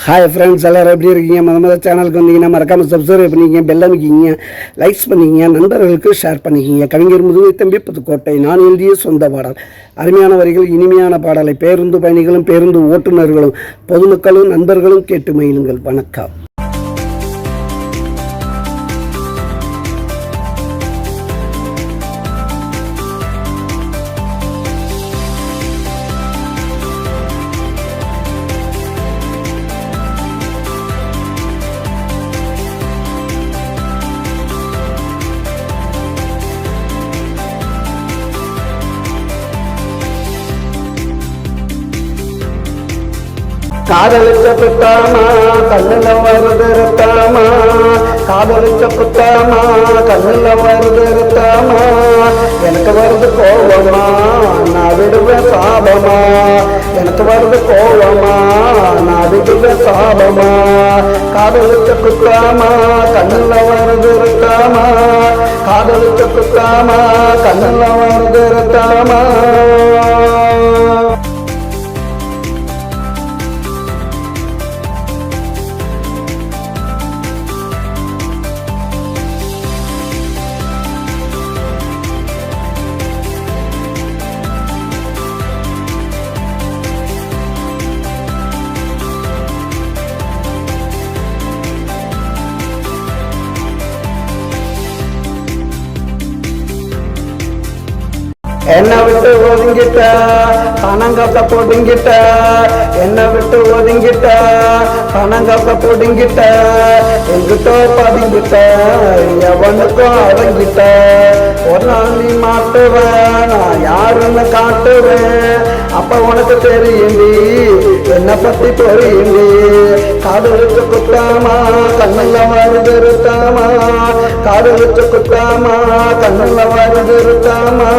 Hi friends, எல்லோரும் எப்படி இருக்கீங்க? முதல் சேனலுக்கு வந்தீங்கன்னா மறக்காமல் சப்ஸ்கிரைப் பண்ணிக்கிங்க, பெல் அமைக்கிங்க, லைக்ஸ் பண்ணிக்கிங்க, நண்பர்களுக்கு ஷேர் பண்ணிக்கிங்க. கவிஞர் முதுமை தம்பி புதுக்கோட்டை. நான் எழுதிய சொந்த பாடல். அருமையான வரிகள், இனிமையான பாடலை பேருந்து பயணிகளும் பேருந்து ஓட்டுநர்களும் பொதுமக்களும் நண்பர்களும் கேட்டு மகிழுங்கள். வணக்கம். காதலிச்ச புத்தாமா கண்ணுல வருது ரத்தாமா, காதலிச்ச புத்தாமா கண்ணுல வருது ரத்தாமா, எனக்கு வருது கோவமா நான் விடுவேன் சாபமா, எனக்கு வருது கோவமா நான் விடுவேன் சாபமா, காதலிச்ச புத்தாமா கண்ணுல வருது ரத்தாமா, காதலிச்ச புத்தாமா கண்ணுல வருது ரத்தாமா. என்னை விட்டு ஒதுங்கிட்ட பணங்காத்த பொடுங்கிட்ட, என்னை விட்டு ஒதுங்கிட்ட பணங்காத்த பொடுங்கிட்ட, எங்கிட்ட பதுங்கிட்ட எவனுக்கும் அடங்கிட்ட, ஒரு நாள் நீ மாட்டுவேன் நான் யாருன்னு காட்டுவேன், அப்ப உனக்கு தெரியுண்டி என்னை பத்தி தெரியுண்டி, காதலிச்சு குத்தாமா கண்ணுல வருது இருத்தாமா, காதலிச்சு குத்தாமா கண்ணுல வருது இருத்தாமா,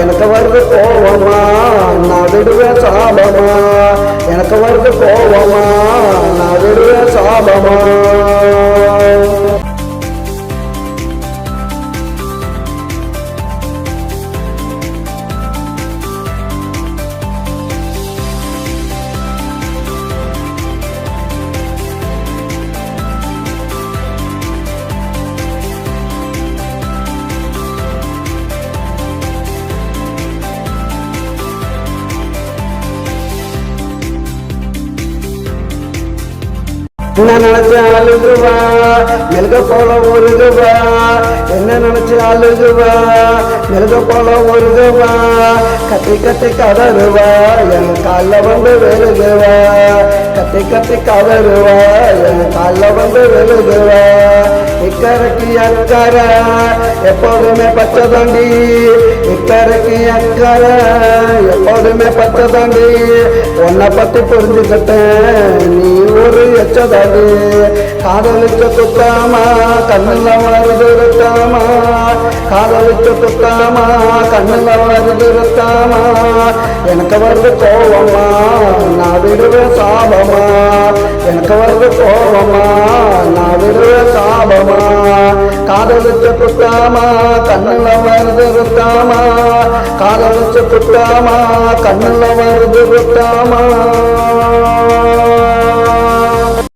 எனக்கு வருது கோவமா நான் விடுவேன் சாபமா, எனக்கு வருது கோவமா நான் விடுவேன் சாபமா. என்ன நினைச்சு அழுகுவா மெல்க போல ஒருகுவா, என்ன நினைச்சு அழுகுவா மெல்க போல ஒருகுவா, கத்தி கத்தி கதறுவா என் கால வந்து வெளுகுவா, கத்தி கத்தி கதறுவா என் கால வந்து வெளுகுவா, இக்கரைக்கு அக்கறை எப்போதுமே பச்சை தாண்டி, இக்கரைக்கு அக்கறை எப்போதுமே பச்சை தாண்டி, உன்னை பத்தி புரிஞ்சுக்கிட்டேன் நீ ஒரு எச்சதாண்டி, காதலிச்ச குத்தாமா கண்ணுல வருது ரத்தாமா, காதலிச்ச குத்தாமா கண்ணுல வருது ரத்தாமா, எனக்கு வருது கோவமா நான் விடுவேன் சாபமா, எனக்கு வருது கோவமா நான் விடுவேன் சாபமா, காதலிச்ச குத்தாமா கண்ணுல வருது ரத்தாமா, காதலிச்ச குத்தாமா கண்ணுல வருது ரத்தாமா.